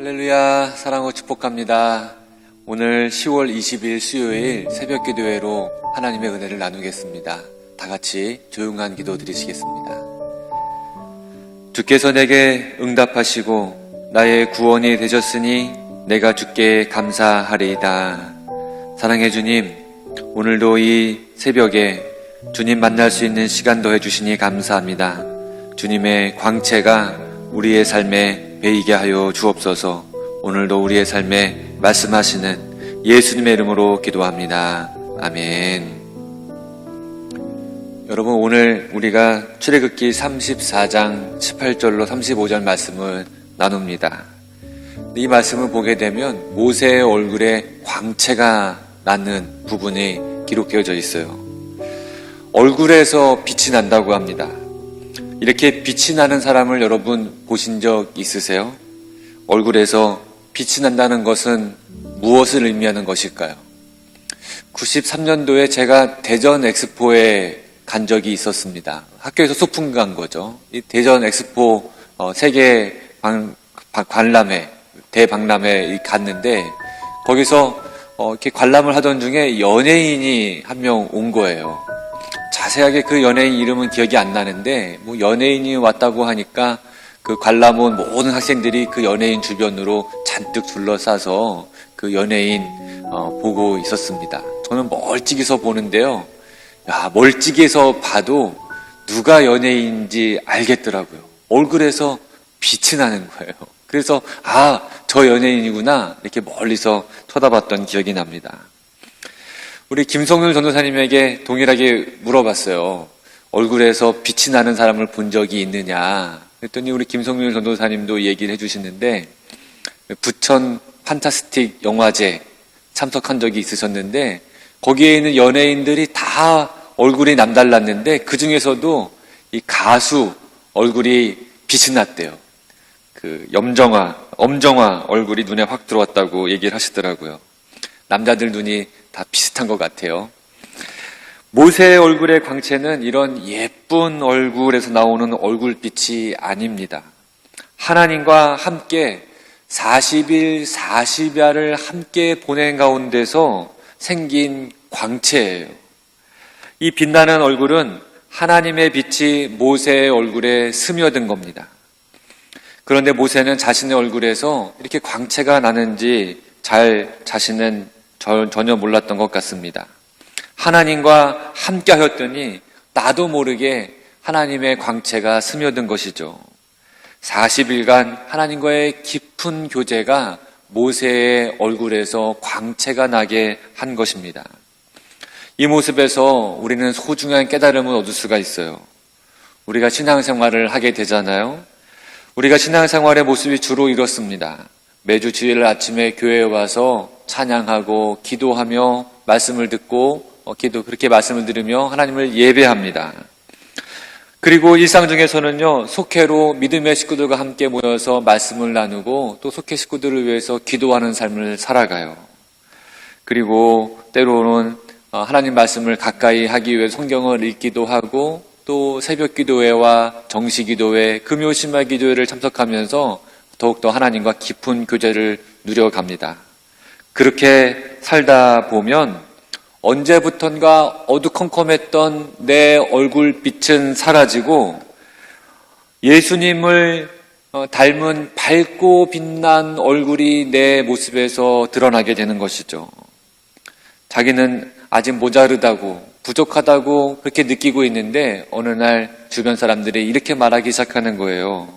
할렐루야, 사랑으로 축복합니다. 오늘 10월 20일 수요일 새벽 기도회로 하나님의 은혜를 나누겠습니다. 다 같이 조용한 기도 드리시겠습니다. 주께서 내게 응답하시고 나의 구원이 되셨으니 내가 주께 감사하리이다. 사랑해 주님, 오늘도 이 새벽에 주님 만날 수 있는 시간 더해주시니 감사합니다. 주님의 광채가 우리의 삶에 베이게 하여 주옵소서. 오늘도 우리의 삶에 말씀하시는 예수님의 이름으로 기도합니다. 아멘. 여러분, 오늘 우리가 출애굽기 34장 18절로 35절 말씀을 나눕니다. 이 말씀을 보게 되면 모세의 얼굴에 광채가 나는 부분이 기록되어져 있어요. 얼굴에서 빛이 난다고 합니다. 이렇게 빛이 나는 사람을 여러분 보신 적 있으세요? 얼굴에서 빛이 난다는 것은 무엇을 의미하는 것일까요? 93년도에 제가 대전 엑스포에 간 적이 있었습니다. 학교에서 소풍 간 거죠. 이 대전 엑스포 세계 관람회, 대박람회에 갔는데 거기서 이렇게 관람을 하던 중에 연예인이 한 명 온 거예요. 자세하게 그 연예인 이름은 기억이 안 나는데 뭐 연예인이 왔다고 하니까 그 관람 온 모든 학생들이 그 연예인 주변으로 잔뜩 둘러싸서 그 연예인 보고 있었습니다. 저는 멀찍이서 보는데요. 멀찍이서 봐도 누가 연예인인지 알겠더라고요. 얼굴에서 빛이 나는 거예요. 그래서 저 연예인이구나 이렇게 멀리서 쳐다봤던 기억이 납니다. 우리 김성률 전도사님에게 동일하게 물어봤어요. 얼굴에서 빛이 나는 사람을 본 적이 있느냐. 그랬더니 우리 김성률 전도사님도 얘기를 해주시는데 부천 판타스틱 영화제 참석한 적이 있으셨는데 거기에 있는 연예인들이 다 얼굴이 남달랐는데 그 중에서도 이 가수 얼굴이 빛이 났대요. 그 엄정화 얼굴이 눈에 확 들어왔다고 얘기를 하시더라고요. 남자들 눈이 다 비슷한 것 같아요. 모세의 얼굴의 광채는 이런 예쁜 얼굴에서 나오는 얼굴빛이 아닙니다. 하나님과 함께 40일 40야를 함께 보낸 가운데서 생긴 광채예요. 이 빛나는 얼굴은 하나님의 빛이 모세의 얼굴에 스며든 겁니다. 그런데 모세는 자신의 얼굴에서 이렇게 광채가 나는지 자신은 전혀 몰랐던 것 같습니다. 하나님과 함께 하였더니 나도 모르게 하나님의 광채가 스며든 것이죠. 40일간 하나님과의 깊은 교제가 모세의 얼굴에서 광채가 나게 한 것입니다. 이 모습에서 우리는 소중한 깨달음을 얻을 수가 있어요. 우리가 신앙생활을 하게 되잖아요. 우리가 신앙생활의 모습이 주로 이렇습니다. 매주 주일 아침에 교회에 와서 찬양하고 기도하며 말씀을 듣고 그렇게 말씀을 들으며 하나님을 예배합니다. 그리고 일상 중에서는요, 속회로 믿음의 식구들과 함께 모여서 말씀을 나누고 또 속회 식구들을 위해서 기도하는 삶을 살아가요. 그리고 때로는 하나님 말씀을 가까이 하기 위해 성경을 읽기도 하고 또 새벽 기도회와 정시 기도회, 금요 심야 기도회를 참석하면서 더욱더 하나님과 깊은 교제를 누려갑니다. 그렇게 살다 보면 언제부턴가 어두컴컴했던 내 얼굴빛은 사라지고 예수님을 닮은 밝고 빛난 얼굴이 내 모습에서 드러나게 되는 것이죠. 자기는 아직 모자르다고 부족하다고 그렇게 느끼고 있는데 어느 날 주변 사람들이 이렇게 말하기 시작하는 거예요.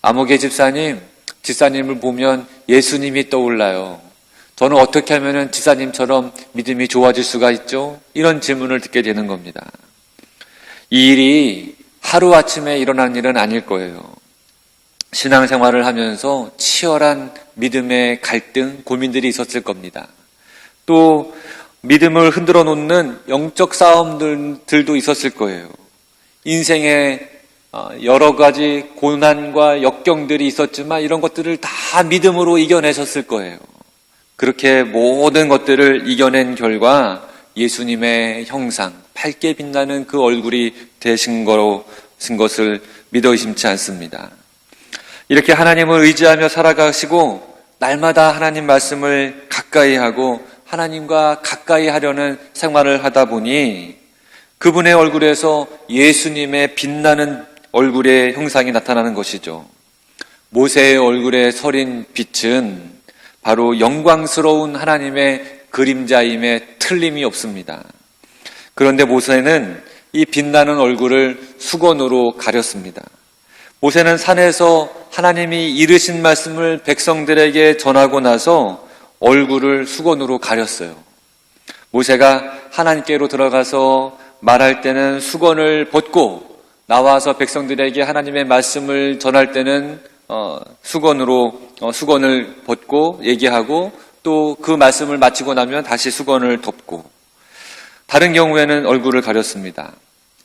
아무개 집사님을 보면 예수님이 떠올라요. 저는 어떻게 하면 지사님처럼 믿음이 좋아질 수가 있죠? 이런 질문을 듣게 되는 겁니다. 이 일이 하루아침에 일어난 일은 아닐 거예요. 신앙생활을 하면서 치열한 믿음의 갈등, 고민들이 있었을 겁니다. 또 믿음을 흔들어 놓는 영적 싸움들도 있었을 거예요. 인생에 여러 가지 고난과 역경들이 있었지만 이런 것들을 다 믿음으로 이겨내셨을 거예요. 그렇게 모든 것들을 이겨낸 결과 예수님의 형상, 밝게 빛나는 그 얼굴이 되신 것을 믿어 의심치 않습니다. 이렇게 하나님을 의지하며 살아가시고 날마다 하나님 말씀을 가까이 하고 하나님과 가까이 하려는 생활을 하다 보니 그분의 얼굴에서 예수님의 빛나는 얼굴의 형상이 나타나는 것이죠. 모세의 얼굴에 서린 빛은 바로 영광스러운 하나님의 그림자임에 틀림이 없습니다. 그런데 모세는 이 빛나는 얼굴을 수건으로 가렸습니다. 모세는 산에서 하나님이 이르신 말씀을 백성들에게 전하고 나서 얼굴을 수건으로 가렸어요. 모세가 하나님께로 들어가서 말할 때는 수건을 벗고 나와서 백성들에게 하나님의 말씀을 전할 때는 수건을 벗고 얘기하고 또 그 말씀을 마치고 나면 다시 수건을 덮고 다른 경우에는 얼굴을 가렸습니다.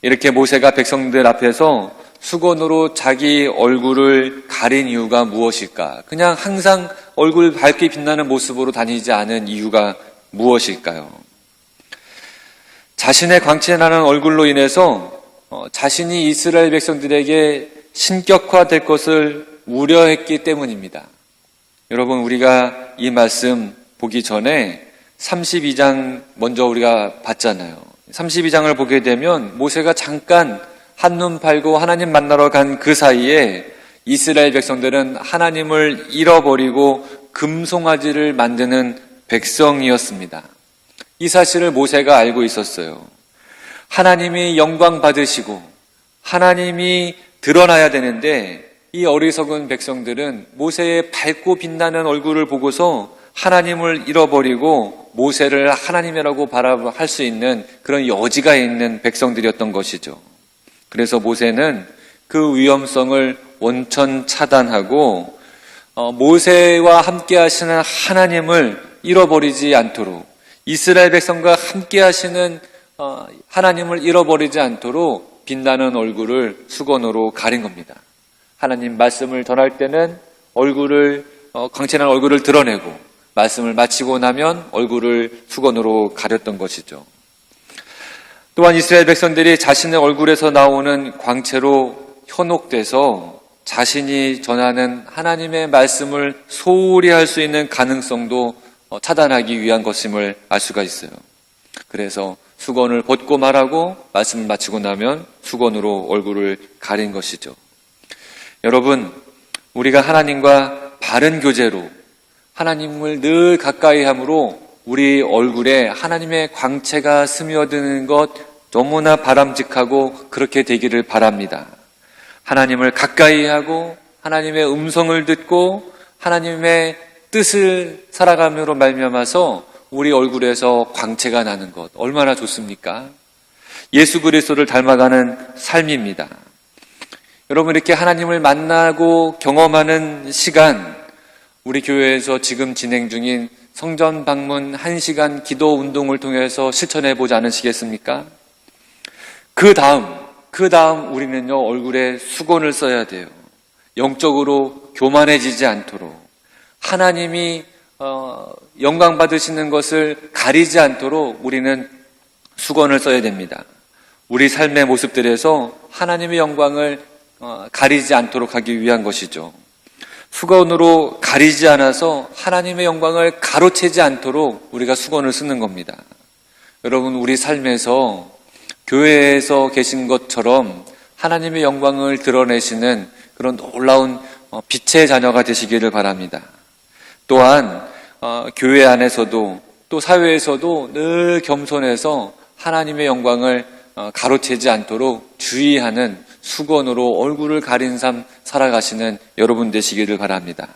이렇게 모세가 백성들 앞에서 수건으로 자기 얼굴을 가린 이유가 무엇일까? 그냥 항상 얼굴 밝게 빛나는 모습으로 다니지 않은 이유가 무엇일까요? 자신의 광채나는 얼굴로 인해서 자신이 이스라엘 백성들에게 신격화될 것을 우려했기 때문입니다. 여러분, 우리가 이 말씀 보기 전에 32장 먼저 우리가 봤잖아요. 32장을 보게 되면 모세가 잠깐 한눈 팔고 하나님 만나러 간 그 사이에 이스라엘 백성들은 하나님을 잃어버리고 금송아지를 만드는 백성이었습니다. 이 사실을 모세가 알고 있었어요. 하나님이 영광 받으시고 하나님이 드러나야 되는데 이 어리석은 백성들은 모세의 밝고 빛나는 얼굴을 보고서 하나님을 잃어버리고 모세를 하나님이라고 바라할 수 있는 그런 여지가 있는 백성들이었던 것이죠. 그래서 모세는 그 위험성을 원천 차단하고 모세와 함께 하시는 하나님을 잃어버리지 않도록 이스라엘 백성과 함께 하시는 하나님을 잃어버리지 않도록 빛나는 얼굴을 수건으로 가린 겁니다. 하나님 말씀을 전할 때는 광채난 얼굴을 드러내고 말씀을 마치고 나면 얼굴을 수건으로 가렸던 것이죠. 또한 이스라엘 백성들이 자신의 얼굴에서 나오는 광채로 현혹돼서 자신이 전하는 하나님의 말씀을 소홀히 할 수 있는 가능성도 차단하기 위한 것임을 알 수가 있어요. 그래서 수건을 벗고 말하고 말씀을 마치고 나면 수건으로 얼굴을 가린 것이죠. 여러분, 우리가 하나님과 바른 교제로 하나님을 늘 가까이 함으로 우리 얼굴에 하나님의 광채가 스며드는 것 너무나 바람직하고 그렇게 되기를 바랍니다. 하나님을 가까이 하고 하나님의 음성을 듣고 하나님의 뜻을 살아감으로 말미암아서 우리 얼굴에서 광채가 나는 것 얼마나 좋습니까? 예수 그리스도를 닮아가는 삶입니다. 여러분, 이렇게 하나님을 만나고 경험하는 시간, 우리 교회에서 지금 진행 중인 성전 방문 1시간 기도 운동을 통해서 실천해 보지 않으시겠습니까? 그 다음 우리는요, 얼굴에 수건을 써야 돼요. 영적으로 교만해지지 않도록. 하나님이 영광 받으시는 것을 가리지 않도록 우리는 수건을 써야 됩니다. 우리 삶의 모습들에서 하나님의 영광을 가리지 않도록 하기 위한 것이죠. 수건으로 가리지 않아서 하나님의 영광을 가로채지 않도록 우리가 수건을 쓰는 겁니다. 여러분, 우리 삶에서 교회에서 계신 것처럼 하나님의 영광을 드러내시는 그런 놀라운 빛의 자녀가 되시기를 바랍니다. 또한 교회 안에서도 또 사회에서도 늘 겸손해서 하나님의 영광을 가로채지 않도록 주의하는 수건으로 얼굴을 가린 삶 살아가시는 여러분 되시기를 바랍니다.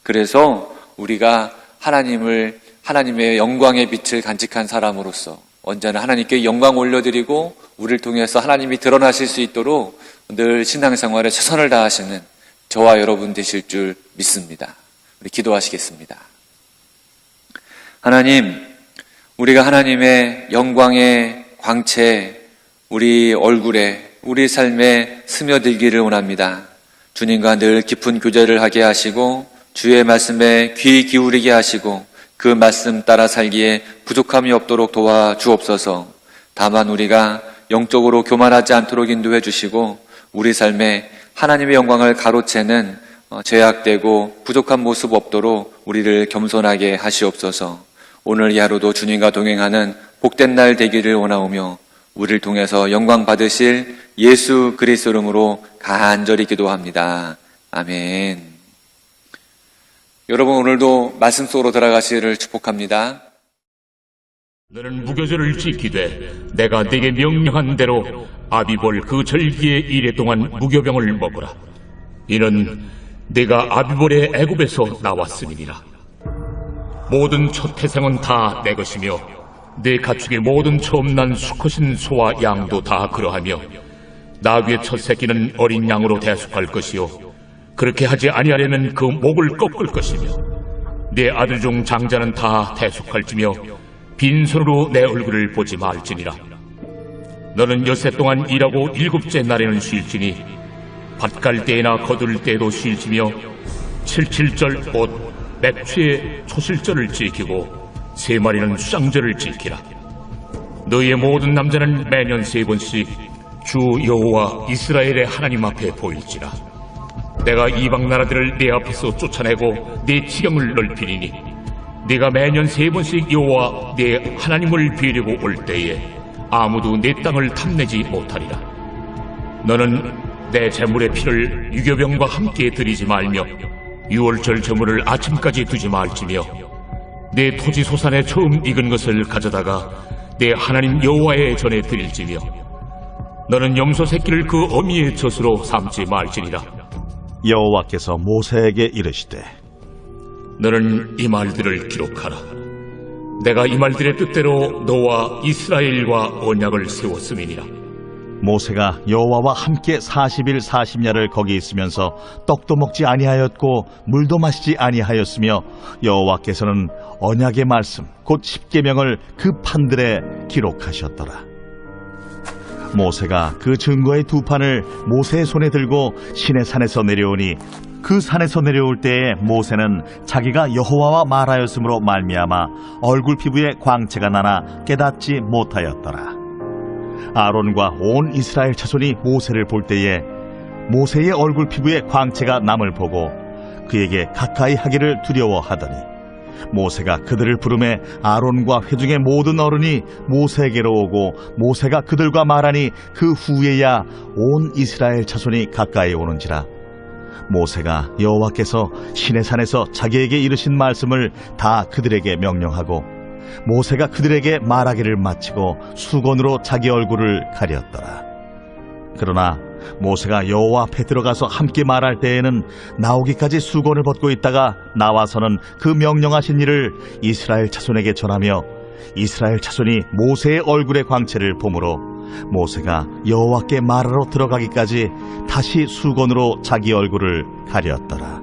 그래서 우리가 하나님의 영광의 빛을 간직한 사람으로서 언제나 하나님께 영광 올려드리고 우리를 통해서 하나님이 드러나실 수 있도록 늘 신앙생활에 최선을 다하시는 저와 여러분 되실 줄 믿습니다. 우리 기도하시겠습니다. 하나님, 우리가 하나님의 영광의 광채 우리 얼굴에 우리 삶에 스며들기를 원합니다. 주님과 늘 깊은 교제를 하게 하시고 주의 말씀에 귀 기울이게 하시고 그 말씀 따라 살기에 부족함이 없도록 도와주옵소서. 다만 우리가 영적으로 교만하지 않도록 인도해 주시고 우리 삶에 하나님의 영광을 가로채는 제약되고 부족한 모습 없도록 우리를 겸손하게 하시옵소서. 오늘 이 하루도 주님과 동행하는 복된 날 되기를 원하오며 우리를 통해서 영광 받으실 예수 그리스도 이름으로 간절히 기도합니다. 아멘. 여러분, 오늘도 말씀 속으로 들어가시기를 축복합니다. 너는 무교절을 지키되 내가 네게 명령한 대로 아비볼 그 절기의 이래 동안 무교병을 먹으라. 이는 네가 아비볼의 애굽에서 나왔음이니라. 모든 첫 태생은 다 내 것이며 네 가축의 모든 처음 난 수컷인 소와 양도 다 그러하며 나귀의 첫 새끼는 어린 양으로 대속할 것이요 그렇게 하지 아니하려면 그 목을 꺾을 것이며 네 아들 중 장자는 다 대속할지며 빈손으로 내 얼굴을 보지 말지니라. 너는 엿새 동안 일하고 일곱째 날에는 쉴지니 밭갈 때나 거둘 때도 쉴지며 칠칠절 곧 맥추의 초실절을 지키고 세 마리는 수장절을 지키라. 너희의 모든 남자는 매년 3번씩 주 여호와 이스라엘의 하나님 앞에 보일지라. 내가 이방 나라들을 네 앞에서 쫓아내고 네 지경을 넓히리니 네가 매년 3번씩 여호와 네 하나님을 비려고 올 때에 아무도 네 땅을 탐내지 못하리라. 너는 내 제물의 피를 유교병과 함께 드리지 말며 유월절 제물을 아침까지 두지 말지며 내 토지 소산에 처음 익은 것을 가져다가 내 하나님 여호와의 전에 드릴지며 너는 염소 새끼를 그 어미의 젖으로 삼지 말지니라. 여호와께서 모세에게 이르시되 너는 이 말들을 기록하라. 내가 이 말들의 뜻대로 너와 이스라엘과 언약을 세웠음이니라. 모세가 여호와와 함께 40일 40야를 거기 있으면서 떡도 먹지 아니하였고 물도 마시지 아니하였으며 여호와께서는 언약의 말씀 곧 십계명을 그 판들에 기록하셨더라. 모세가 그 증거의 2판을 모세의 손에 들고 시내산에서 내려오니 그 산에서 내려올 때에 모세는 자기가 여호와와 말하였으므로 말미암아 얼굴 피부에 광채가 나나 깨닫지 못하였더라. 아론과 온 이스라엘 자손이 모세를 볼 때에 모세의 얼굴 피부에 광채가 남을 보고 그에게 가까이 하기를 두려워하더니 모세가 그들을 부르매 아론과 회중의 모든 어른이 모세에게로 오고 모세가 그들과 말하니 그 후에야 온 이스라엘 자손이 가까이 오는지라. 모세가 여호와께서 시내산에서 자기에게 이르신 말씀을 다 그들에게 명령하고 모세가 그들에게 말하기를 마치고 수건으로 자기 얼굴을 가렸더라. 그러나 모세가 여호와 앞에 들어가서 함께 말할 때에는 나오기까지 수건을 벗고 있다가 나와서는 그 명령하신 일을 이스라엘 자손에게 전하며 이스라엘 자손이 모세의 얼굴의 광채를 보므로 모세가 여호와께 말하러 들어가기까지 다시 수건으로 자기 얼굴을 가렸더라.